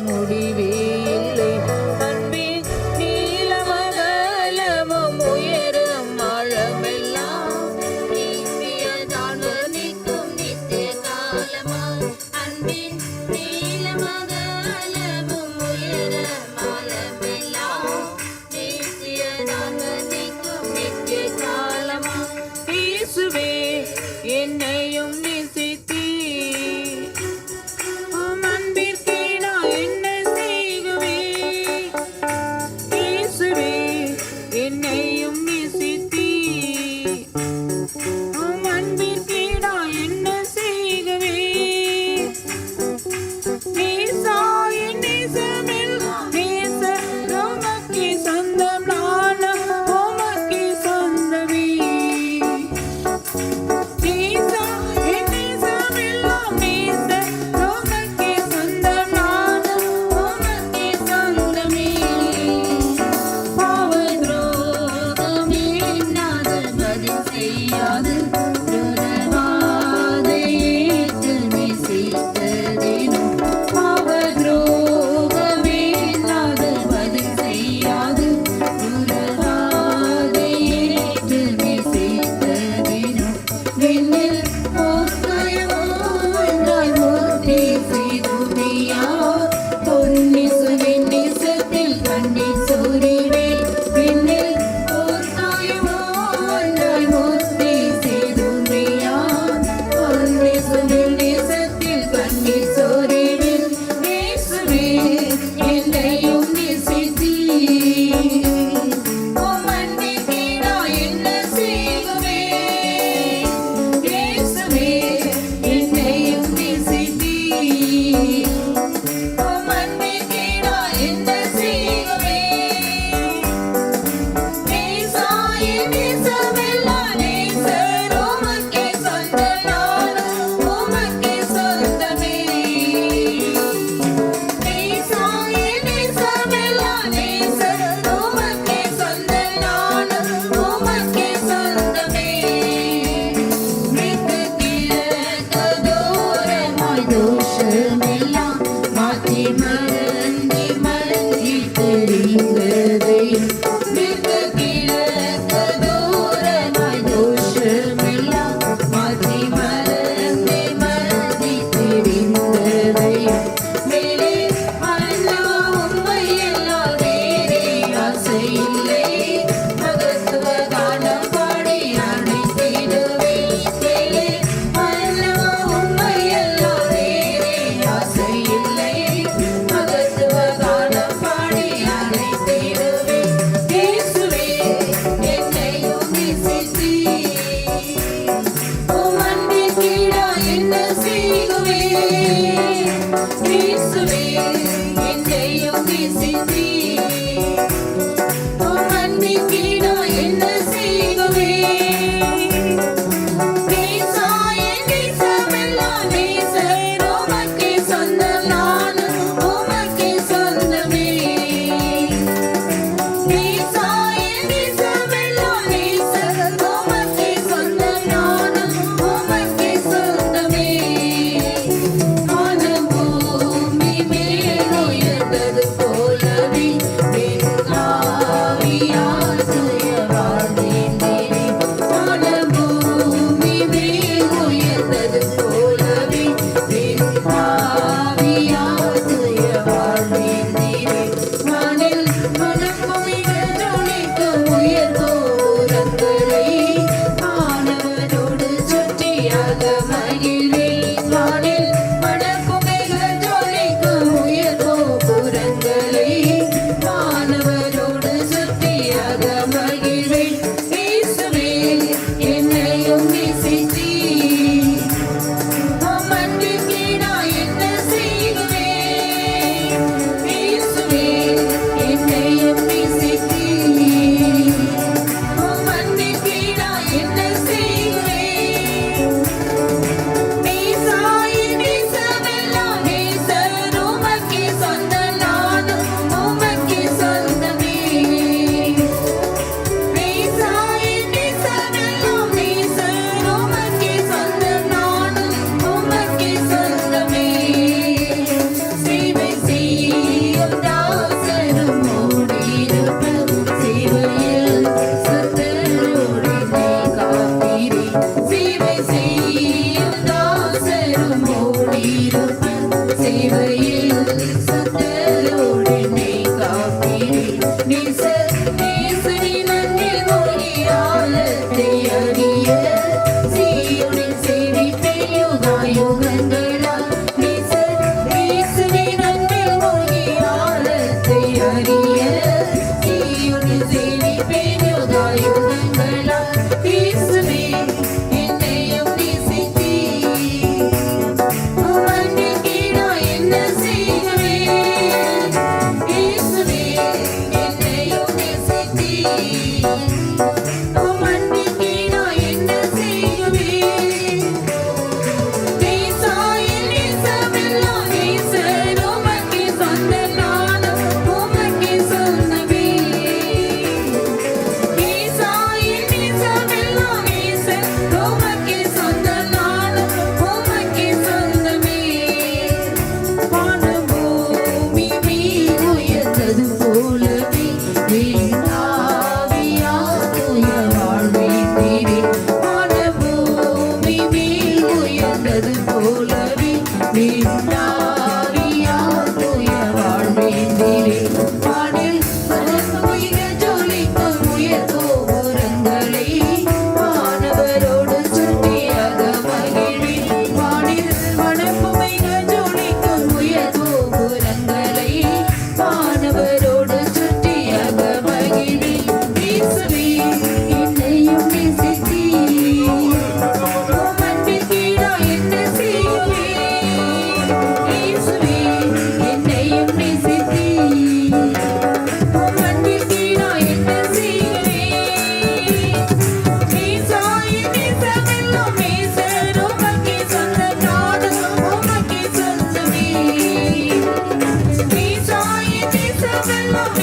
முடிவே இல்லை. அன்பின் நீலமகலமும் உயரம் ஆழமெல்லாம் நீத்தியதான நிற்கும் நித்திய காலமாய். அன்பின் நீலமகலமும் உயரம் ஆழமெல்லாம் நீத்தியதான நிற்கும் நித்திய காலமாய். இயேசுவே என்னையும் நேசித்தீர், உம் அன்பிற்கேடா என்ன செய்குவேன். இயேசுவே என்னையும் நேசித்தீர், உம் அன்பிற்கேடா என்ன செய்குவேன். நேசா என் நேசமெல்லாம் நேசர் உமக்கே சொந்தம், நானும் உமக்கே சொந்தமே. நேசா என் நேசமெல்லாம் நேசர் உமக்கே சொந்தம், நானும் உமக்கே சொந்தமே. பாவத்ரோகமே நாதர் பதில் செய்யாது, துறவாதை ஏற்று நேசித்ததேனும். பாவத்ரோகமே நாதர் பதில் செய்யாது, துறவாதை ஏற்று நேசித்ததேனும். விண்ணில் போர்க்காயமோ ஒன்றாய் மூர்த்தி செய்துமையா, பொன்னிசுவின் நேசத்தில் கண்ணீர் சோரிவேன். விண்ணில் போர்க்காயமோ ஒன்றாய் மூர்த்தி செய்துமையா, பொன்னிசுவின் நேசத்தில் கண்ணீர் சோரிவேன். இயேசுவே என்னையும் நேசித்தீர், உம் அன்பிற்கேடா என்ன செய்குவேன். இயேசுவே என்னையும் நேசித்தீர், உம் அன்பிற்கேடா என்ன செய்குவேன். நேசா என் நேசமெல்லாம் நேசர் உமக்கே சொந்தம், நானும் உமக்கே சொந்தமே. நேசா என் நேசமெல்லாம் நேசர் உமக்கே சொந்தம், நானும் உமக்கே சொந்தமே. மிக கிழக்கு தூரமாய் தோஷமெல்லாம் மாற்றி மறந்தி மறந்தி தெரிந்ததையும். மிக கிழக்கு தூரமாய் தோஷமெல்லாம் மாற்றி மறந்தி மறந்தி தெரிந்ததையும். மேலே அல்லவா உம்மை எல்லாம் வேறே ஆசை இல்லை, மகத்துவ கானம் பாடி அணைத்திடுவேன். மேலே அல்லவா உம்மை எல்லாம் வேறே ஆசை சேவையில் சத்தரோடு என்னை காப்பீரே. நேசனின் அன்பில் மூழ்கி ஆழத்தை அறிய சீயோனில் சேவிப்பேன் யுகாயுகங்களாய். நேசனின் அன்பில் மூழ்கி ஆழத்தை அறிய சீயோனில் சேவிப்பேன் யுகாயுகங்களாய். இயேசுவே என்னையும் நேசித்தீர். உம் அன்பிற்கு ஈடாய் என்ன செய்வேன்? இயேசுவே என்னையும் நேசித்தீர். உம் அன்பிற்கு ஈடாய் என்ன செய்வேன்? நேசாயின் நேசமெல்லாம் நேசர் உமக்கே சொந்தம், நானும் உமக்கே சொந்தமே. நேசாயின் நேசமெல்லாம் நேசர் உமக்கே சொந்தம், நானும் உமக்கே சொந்தமே. வானபூமி மேல் உயர்ந்தது போலவே வீணாவியா தூய வாழ்வீரே. வானபூமி மேல் உயர்ந்தது போலவே வீணாவியா தூய வாழ்வீரே. வானில் மனமுயிர ஜொலிக்கும் உயர் கோபுரங்களை வானவரோடு சுற்றியாக மகிழ்வேன். வானில் மனமுயிர ஜொலிக்கும் உயர் கோபுரங்களை வானவரோடு சுற்றியாக மகிழ்வேன். இயேசுவே என்னையும் நேசித்தீர். உம் அன்பிற்கு ஈடாய் என்ன செய்வேன்? இயேசுவே என்னையும் நேசித்தீர். உம் அன்பிற்கு ஈடாய் என்ன செய்வேன்? நேசாயின் நேசமெல்லாம் நேசர் உமக்கே சொந்தம், நானும் உமக்கே சொந்தமே. நேசாயின் நேசமெல்லாம்